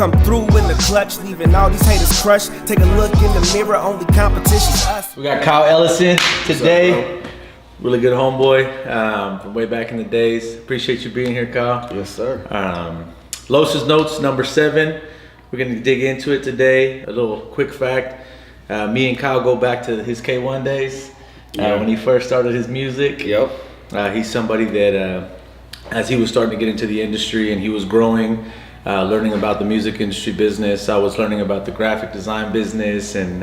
come through in the clutch, leaving all these haters crushed. Take a look in the mirror, only competition's us. We got Kyle Ellison today. Really good homeboy from way back in the days. Appreciate you being here, Kyle. Yes, sir. Los's Notes number 7. We're gonna dig into it today. A little quick fact. Me and Kyle go back to his K1 days when he first started his music. Yep. He's somebody that as he was starting to get into the industry and he was growing, learning about the music industry business, I was learning about the graphic design business and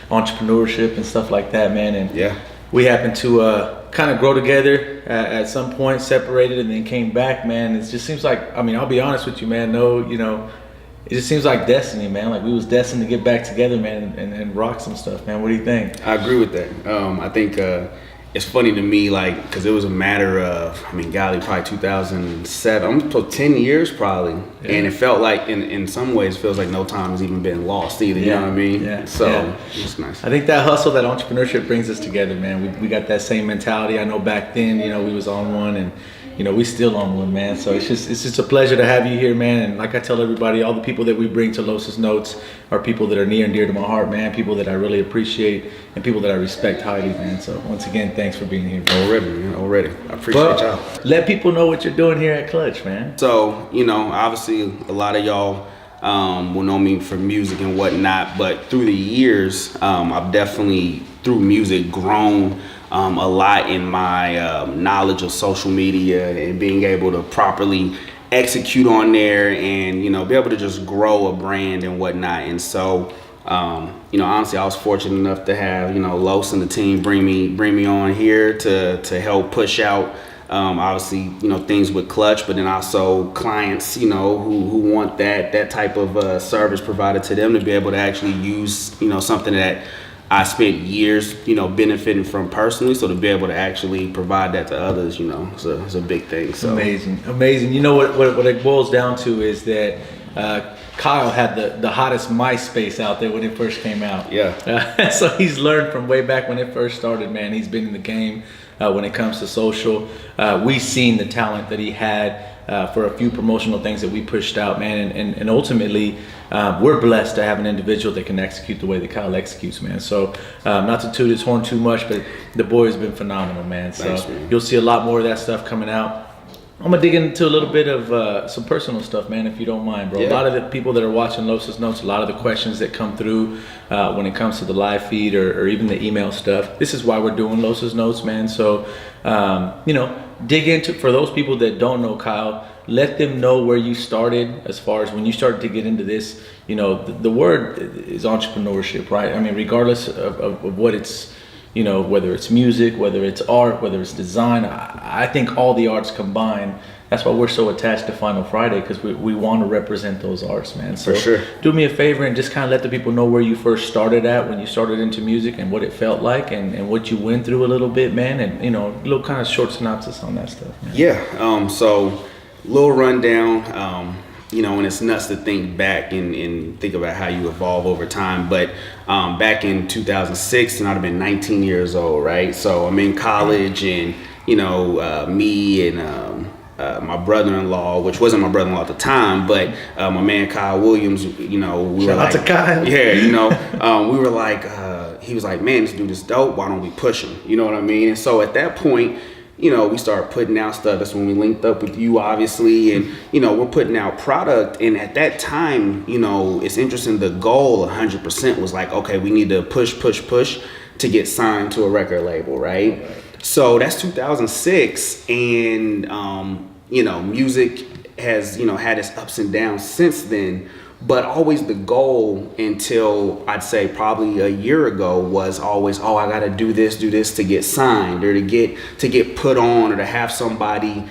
entrepreneurship and stuff like that, man. And we happened to kind of grow together at some point, separated, and then came back, man. It just seems like, I mean, I'll be honest with you, man. It just seems like destiny, man. Like we was destined to get back together, man, and rock some stuff, man. What do you think? I agree with that. I think it's funny to me, like, because it was a matter of, I mean, golly, probably 2007. I'm supposed 10 years probably, and it felt like, in some ways, it feels like no time has even been lost either. You know what I mean? So it's nice. I think that hustle, that entrepreneurship brings us together, man. We got that same mentality. I know back then, we was on one, and we still on one, man. So it's just a pleasure to have you here, man. And like I tell everybody, all the people that we bring to Los's Notes are people that are near and dear to my heart, man. People that I really appreciate and people that I respect highly, man. So once again, thanks for being here, bro. Already. I appreciate y'all. Let people know what you're doing here at Clutch, man. So, obviously a lot of y'all will know me from music and whatnot, but through the years, I've definitely, through music, grown a lot in my knowledge of social media and being able to properly execute on there and be able to just grow a brand and whatnot. And so honestly, I was fortunate enough to have Los and the team bring me on here to help push out obviously things with Clutch, but then also clients who want that type of service provided to them to be able to actually use something that I spent years, benefiting from personally. So to be able to actually provide that to others, it's a big thing. So amazing. You know what it boils down to is that Kyle had the hottest MySpace out there when it first came out. Yeah. So he's learned from way back when it first started, man. He's been in the game when it comes to social. We've seen the talent that he had for a few promotional things that we pushed out, man, and ultimately we're blessed to have an individual that can execute the way that Kyle executes, man. So not to toot his horn too much, but the boy has been phenomenal, man. So thanks, man. You'll see a lot more of that stuff coming out. I'm gonna dig into a little bit of some personal stuff, man, if you don't mind, bro. A lot of the people that are watching Los's Notes, a lot of the questions that come through when it comes to the live feed or even the email stuff. This is why we're doing Los's Notes, man. So dig into, for those people that don't know Kyle, let them know where you started as far as when you started to get into this. The word is entrepreneurship, right? I mean, regardless of what it's, whether it's music, whether it's art, whether it's design, I think all the arts combined. That's why we're so attached to Final Friday, because we want to represent those arts, man. So for sure. Do me a favor and just kind of let the people know where you first started at when you started into music and what it felt like and what you went through a little bit, man. And, a little kind of short synopsis on that stuff, man. Yeah. So little rundown, and it's nuts to think back and think about how you evolve over time. But back in 2006, and I'd have been 19 years old, right? So I'm in college, and me and my brother-in-law, which wasn't my brother-in-law at the time, but my man Kyle Williams, we were like, shout out to Kyle. Yeah, we were like, he was like, man, this dude is dope. Why don't we push him? You know what I mean? And so at that point, we started putting out stuff. That's when we linked up with you, obviously, and we're putting out product. And at that time, it's interesting. The goal, 100%, was like, okay, we need to push to get signed to a record label, right? So that's 2006, and music has had its ups and downs since then. But always the goal, until I'd say probably a year ago, was always, I gotta do this to get signed, or to get put on, or to have somebody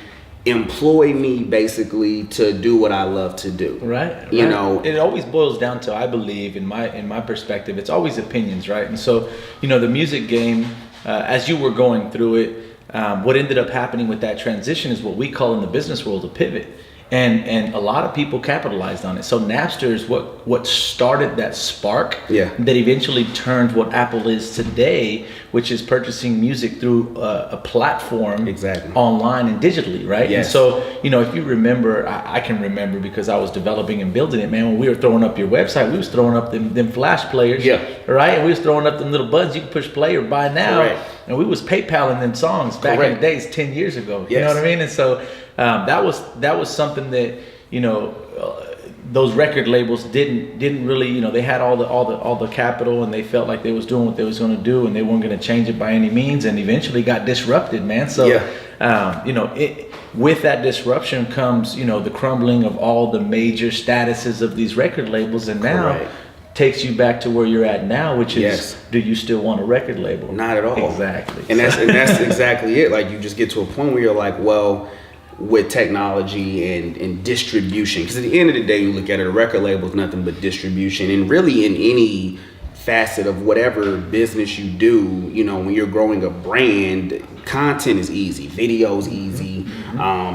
employ me basically to do what I love to do. Right. It always boils down to, I believe, in my perspective, it's always opinions, right? And so, the music game, as you were going through it, what ended up happening with that transition is what we call in the business world a pivot. and a lot of people capitalized on it. So Napster is what started that spark that eventually turned what Apple is today, which is purchasing music through a platform online and digitally, right? Yes. And so, you know, if you remember, I can remember because I was developing and building it, man. When we were throwing up your website, we was throwing up them flash players, right? And we was throwing up them little buttons you can push play or buy now. And we was PayPaling them songs back in the days 10 years ago. You know what I mean? And so that was something that, you know, those record labels didn't really, you know, they had all the capital and they felt like they was doing what they was going to do and they weren't going to change it by any means, and eventually got disrupted, man. So you know, with that disruption comes, you know, the crumbling of all the major statuses of these record labels, and now takes you back to where you're at now, which is, do you still want a record label? Not at all. Exactly. And that's exactly it. Like, you just get to a point where you're like, well, with technology and distribution, because at the end of the day, you look at it, a record label is nothing but distribution. And really, in any facet of whatever business you do, you know, when you're growing a brand, content is easy, video's easy,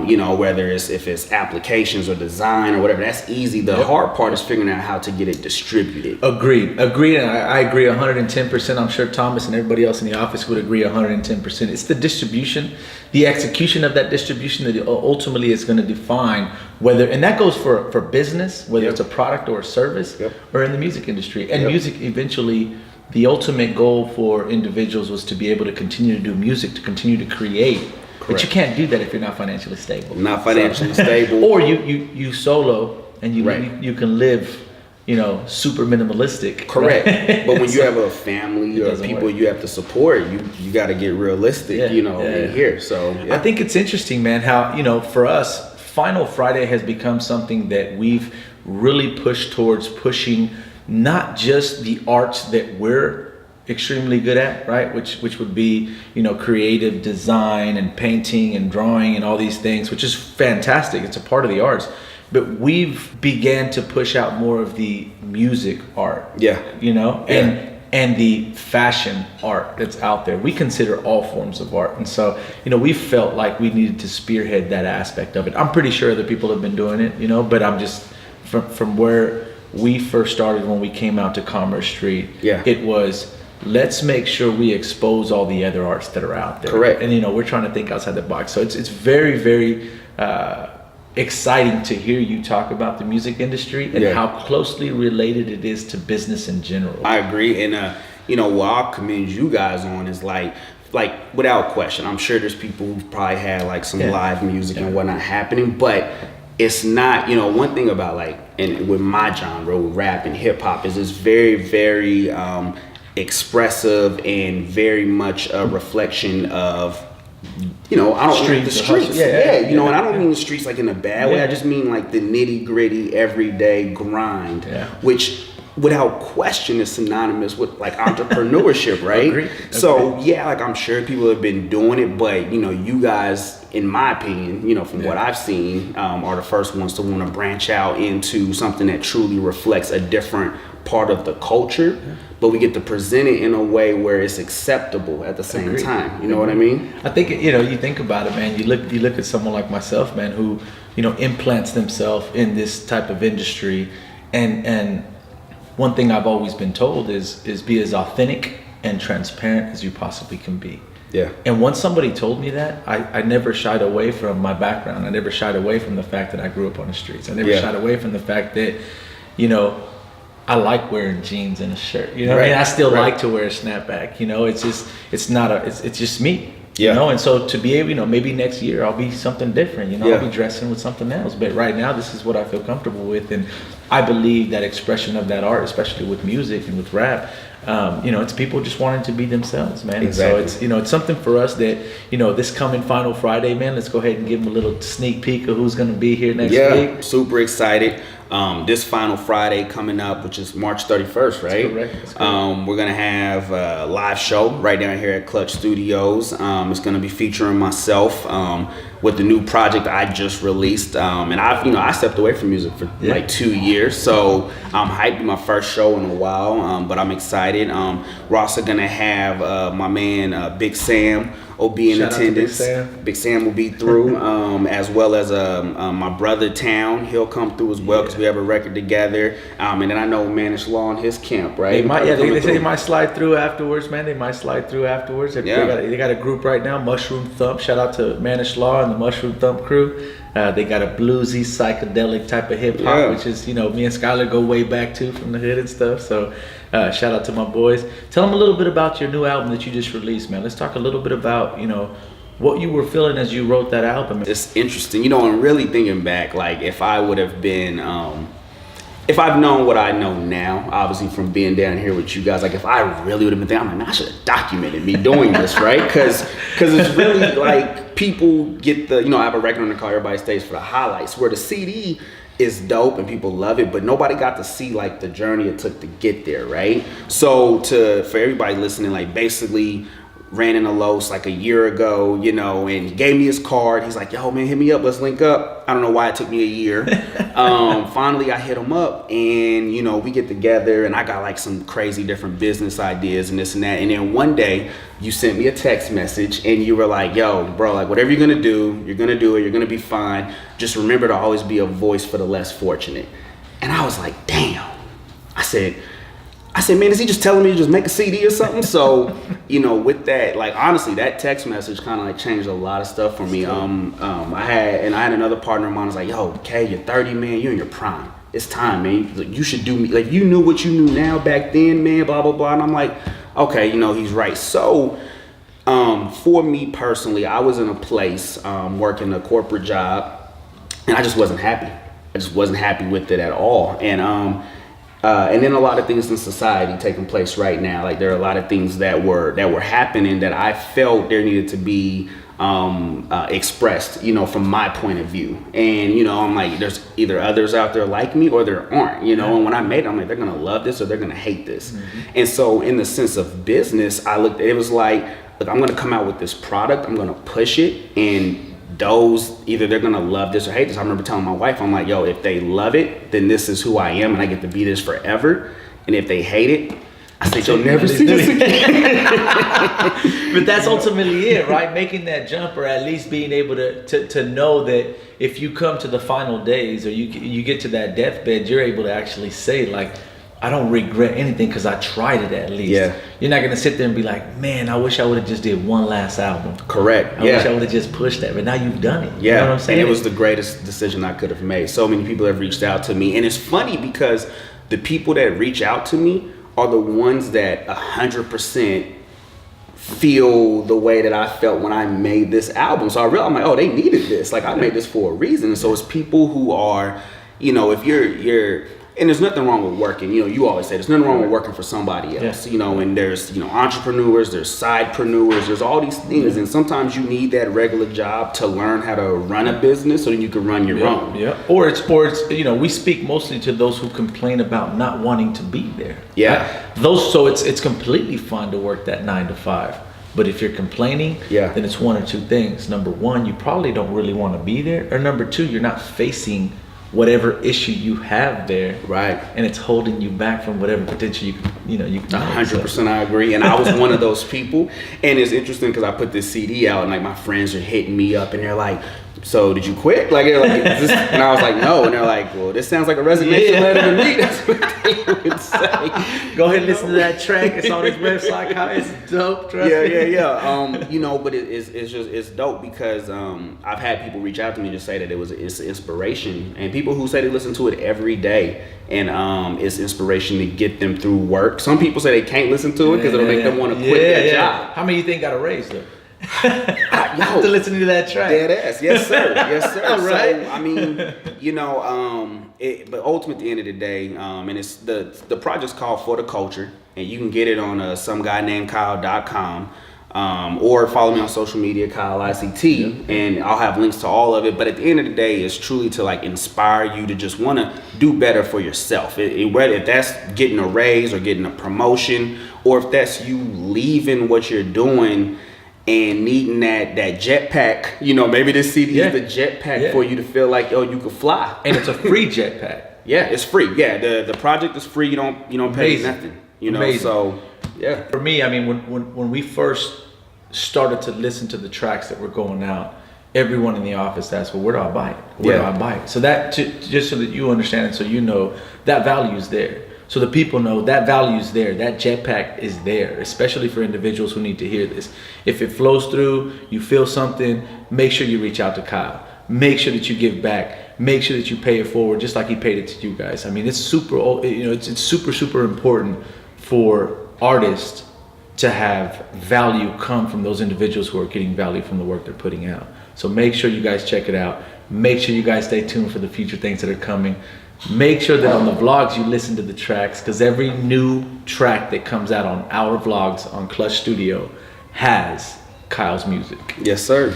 you know, whether if it's applications or design or whatever, that's easy. The hard part is figuring out how to get it distributed. Agreed, and I agree 110%. I'm sure Thomas and everybody else in the office would agree 110%. It's the distribution, the execution of that distribution that ultimately is going to define whether, and that goes for business, whether it's a product or a service, or in the music industry. And music, eventually, the ultimate goal for individuals was to be able to continue to do music, to continue to create. But you can't do that if you're not financially stable. Not financially stable. Or you solo and you can live, you know, super minimalistic. Correct. But when you have a family or people you have to support, you got to get realistic, you know, in here. So I think it's interesting, man, how, you know, for us, Final Friday has become something that we've really pushed towards pushing not just the arts that we're extremely good at, right? Which would be, you know, creative design and painting and drawing and all these things, which is fantastic. It's a part of the arts. But we've began to push out more of the music art, you know, and the fashion art that's out there. We consider all forms of art. And so, you know, we felt like we needed to spearhead that aspect of it. I'm pretty sure other people have been doing it, you know, but I'm just, from where we first started when we came out to Commerce Street, it was, let's make sure we expose all the other arts that are out there. Correct. And, you know, we're trying to think outside the box. So it's very, very exciting to hear you talk about the music industry and how closely related it is to business in general. I agree. And, you know, what I'll commend you guys on is like without question, I'm sure there's people who've probably had like some live music and whatnot happening, but it's not, you know, one thing about like, and with my genre, with rap and hip hop, is it's very, very expressive and very much a reflection of, you know, I don't mean the streets. You know, and I don't mean the streets like in a bad way. I just mean like the nitty gritty everyday grind, which without question is synonymous with like entrepreneurship, right? Agreed. So like I'm sure people have been doing it, but you know, you guys, in my opinion, you know, from what I've seen, are the first ones to want to branch out into something that truly reflects a different part of the culture, but we get to present it in a way where it's acceptable at the same time. You know what I mean? I think, you know, you think about it, man. You look at someone like myself, man, who, you know, implants themselves in this type of industry, and one thing I've always been told is be as authentic and transparent as you possibly can be. And once somebody told me that, I never shied away from my background. I never shied away from the fact that I grew up on the streets. I never shied away from the fact that, you know, I like wearing jeans and a shirt. You know what I mean? I still like to wear a snapback. You know, it's just me. You know, and so to be able, you know, maybe next year I'll be something different. You know, I'll be dressing with something else. But right now, this is what I feel comfortable with, and I believe that expression of that art, especially with music and with rap, you know, it's people just wanting to be themselves, man. Exactly. And so it's, you know, it's something for us that, you know, this coming Final Friday, man, let's go ahead and give them a little sneak peek of who's going to be here next week. Super excited. This Final Friday coming up, which is March 31st, right? That's correct. We're gonna have a live show right down here at Clutch Studios. It's gonna be featuring myself with the new project I just released. And I stepped away from music for like 2 years, so I'm hyped. My first show in a while, but I'm excited. We're also gonna have my man Big Sam will be in Shout out to attendance. Big Sam will be through, as well as my brother Town. He'll come through as well because we have a record together. And then I know Manish Law and his camp, right? They might, they say they might slide through afterwards, man. They might slide through afterwards. They got a group right now, Mushroom Thump. Shout out to Manish Law and the Mushroom Thump crew. They got a bluesy, psychedelic type of hip hop, which is, me and Skylar go way back too from the hood and stuff. So shout out to my boys. Tell them a little bit about your new album that you just released, man. Let's talk a little bit about, what you were feeling as you wrote that album. It's interesting, and really thinking back, like if I would have been, if I've known what I know now, obviously from being down here with you guys, like if I really would have been thinking, I'm like, man, I should have documented me doing this, right? Because it's really like people get the, I have a record on the car, everybody stays for the highlights, where the CD is dope and people love it, but nobody got to see like the journey it took to get there, right? So for everybody listening, like basically ran in a Los like a year ago, and he gave me his card. He's like, yo, man, hit me up. Let's link up. I don't know why it took me a year. Finally, I hit him up and, we get together and I got like some crazy different business ideas and this and that. And then one day you sent me a text message and you were like, yo, bro, like whatever you're going to do, you're going to do it. You're going to be fine. Just remember to always be a voice for the less fortunate. And I was like, damn. I said, man, is he just telling me to just make a CD or something? So, with that, like honestly, that text message kind of like changed a lot of stuff for me. I had another partner of mine was like, yo, Kay, you're 30, man, you're in your prime. It's time, man. Like, you should do me. Like, you knew what you knew now back then, man, blah, blah, blah. And I'm like, okay, he's right. So, for me personally, I was in a place working a corporate job and I just wasn't happy. I just wasn't happy with it at all. And then a lot of things in society taking place right now. Like there are a lot of things that were happening that I felt there needed to be expressed, from my point of view. And I'm like, there's either others out there like me or there aren't, And when I made it, I'm like, they're gonna love this or they're gonna hate this. Mm-hmm. And so in the sense of business, it was like, look, I'm gonna come out with this product, I'm gonna push it, and those either they're gonna love this or hate this. I remember telling my wife, I'm like, yo, if they love it, then this is who I am and I get to be this forever. And if they hate it, I say you'll never see this again. But that's ultimately it, right? Making that jump, or at least being able to know that if you come to the final days or you get to that deathbed, you're able to actually say like, I don't regret anything because I tried it at least. Yeah. You're not going to sit there and be like, man, I wish I would have just did one last album. Correct. I wish I would have just pushed that, but now you've done it. Yeah. You know what I'm saying? And it was the greatest decision I could have made. So many people have reached out to me. And it's funny because the people that reach out to me are the ones that 100% feel the way that I felt when I made this album. So I'm like, oh, they needed this. Like I made this for a reason. And so it's people who are, if you're and there's nothing wrong with working. You always say there's nothing wrong with working for somebody else. And there's, entrepreneurs, there's sidepreneurs, there's all these things. And sometimes you need that regular job to learn how to run a business so that you can run your own. Yeah. Or it's we speak mostly to those who complain about not wanting to be there. Yeah. Right? So it's completely fine to work that 9 to 5. But if you're complaining, then it's one or two things. Number one, you probably don't really want to be there. Or number two, you're not facing whatever issue you have there, right? And it's holding you back from whatever potential you can 100%, I agree. And I was one of those people. And it's interesting because I put this CD out, and like my friends are hitting me up, and they're like, "So did you quit?" Like, they're like, is this? And I was like, "No." And they're like, "Well, this sounds like a resignation letter to me." That's what they would say. Go ahead and listen to that track. It's on his website. It's dope. Trust me. Yeah. But it's dope because I've had people reach out to me and just say that it's inspiration, and people who say they listen to it every day, and it's inspiration to get them through work. Some people say they can't listen to it because it'll make them want to quit their job. How many you think got a raise though? After listening to that track. Dead ass. Yes, sir. Yes, sir. Right. So, I mean, but ultimately at the end of the day, and it's the project's called For the Culture, and you can get it on someguynamedkyle.com. Or follow me on social media, Kyle ICT, and I'll have links to all of it. But at the end of the day, it's truly to like inspire you to just want to do better for yourself. Whether if that's getting a raise or getting a promotion, or if that's you leaving what you're doing and needing that jetpack, maybe this CD is the jetpack for you to feel like, you could fly. And it's a free jetpack. Yeah, it's free. Yeah, the project is free. You don't pay nothing. Amazing. So. Yeah. For me, I mean, when we first started to listen to the tracks that were going out, everyone in the office asked, well, where do I buy it? Where do I buy it? So that, just so that you understand and so you know, that value is there. So the people know that value is there. That jetpack is there, especially for individuals who need to hear this. If it flows through, you feel something, make sure you reach out to Kyle. Make sure that you give back. Make sure that you pay it forward, just like he paid it to you guys. I mean, it's super, it's super important for artists to have value come from those individuals who are getting value from the work they're putting out. So make sure you guys check it out. Make sure you guys stay tuned for the future things that are coming. Make sure that on the vlogs you listen to the tracks, because every new track that comes out on our vlogs on Clutch Studio has Kyle's music. Yes, sir.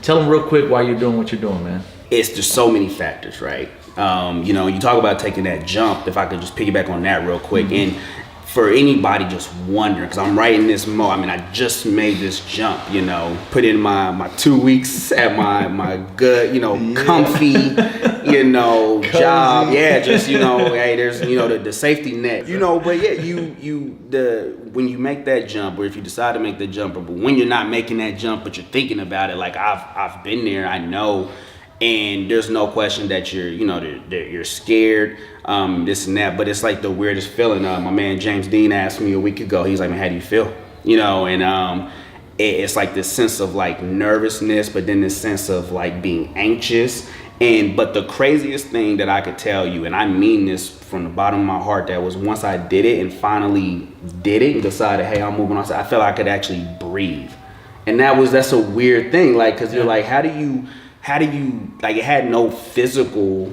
Tell them real quick why you're doing what you're doing, man. It's just so many factors, right? You talk about taking that jump. If I could just piggyback on that real quick, and for anybody just wondering, because I'm right in this mode. I mean, I just made this jump, put in my 2 weeks at my good, comfy, job. Yeah, just, hey, there's, the safety net, but yeah, when you make that jump, or if you decide to make the jump, but when you're not making that jump, but you're thinking about it, like I've been there, I know. And there's no question that you're scared, this and that, but it's like the weirdest feeling. My man James Dean asked me a week ago. He's like, "Man, how do you feel?" And it's like this sense of like nervousness, but then this sense of like being anxious. But the craziest thing that I could tell you, and I mean this from the bottom of my heart, that was once I did it and finally did it and decided, hey, I'm moving on. I felt I could actually breathe, and that's a weird thing, like, because you're like, how do you like, it had no physical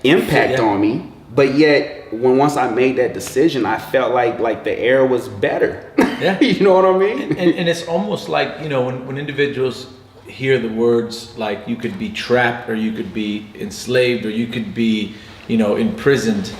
impact on me, but yet once I made that decision, I felt like the air was better. Yeah. You know what I mean? And it's almost like, when individuals hear the words like you could be trapped, or you could be enslaved, or you could be imprisoned,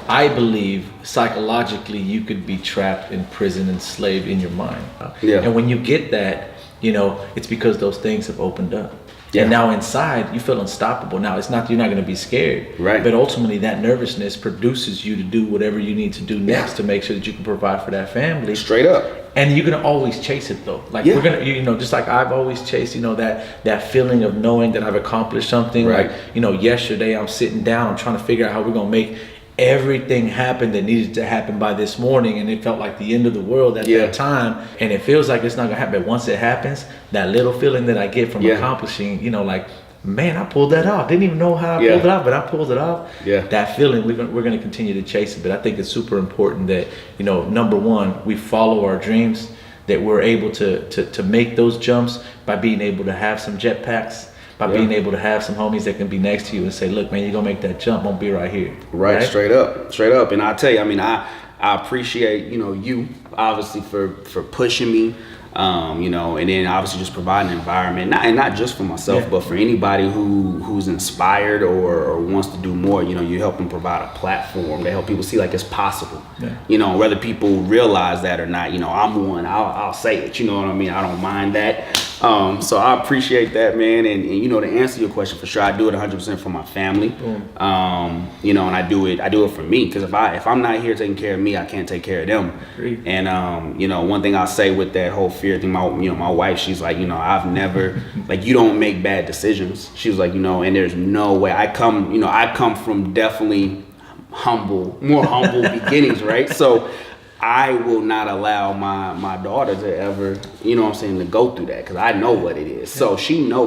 I believe psychologically you could be trapped, imprisoned, enslaved in your mind. Yeah. And when you get that, it's because those things have opened up. Yeah. And now inside you feel unstoppable. Now it's not, you're not going to be scared, right? But ultimately that nervousness produces you to do whatever you need to do next to make sure that you can provide for that family. Straight up. And you're gonna always chase it though. Like we're gonna, just like I've always chased, that feeling of knowing that I've accomplished something. Right. Like, yesterday I'm sitting down, I'm trying to figure out how we're gonna make everything happen that needed to happen by this morning, and it felt like the end of the world at that time, and it feels like it's not gonna happen. But once it happens, that little feeling that I get from accomplishing, like, man, I pulled that off. Didn't even know how I pulled it off, but I pulled it off. Yeah. That feeling, we're gonna continue to chase it. But I think it's super important that, number one, we follow our dreams, that we're able to make those jumps by being able to have some jetpacks, by being able to have some homies that can be next to you and say, look, man, you're gonna make that jump, won't be right here. Right, straight up. And I tell you, I mean, I appreciate, you obviously for pushing me, and then obviously just providing an environment, not just for myself, but for anybody who's inspired or wants to do more. You help them provide a platform to help people see like it's possible. Whether people realize that or not, I'm one, I'll say it, you know what I mean? I don't mind that. So I appreciate that, man. And to answer your question, for sure, I do it 100% for my family. And I do it for me, because if I'm not here taking care of me, I can't take care of them. Agreed. And one thing I'll say with that whole fear thing, my wife, she's like, I've never, like, you don't make bad decisions. She was like, and there's no way. I come from definitely more humble beginnings, right? So I will not allow my daughter to ever, to go through that, because I know what it is. So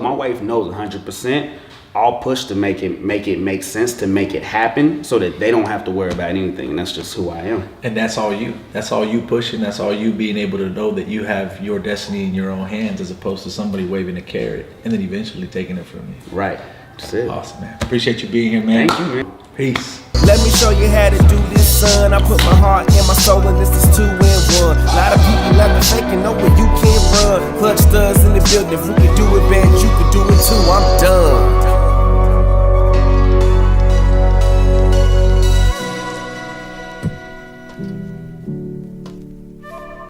my wife knows 100%. I'll push to make it make sense, to make it happen, so that they don't have to worry about anything. And that's just who I am. And that's all you pushing. That's all you being able to know that you have your destiny in your own hands, as opposed to somebody waving a carrot and then eventually taking it from you. Right. That's it. Awesome, man. Appreciate you being here, man. Thank you, man. Peace. Let me show you how to do this, son. I put my heart and my soul in this, is 2 in 1. A lot of people out there faking, know where you can run. Clutch studs in the building. If we could do it bad, you could do it too. I'm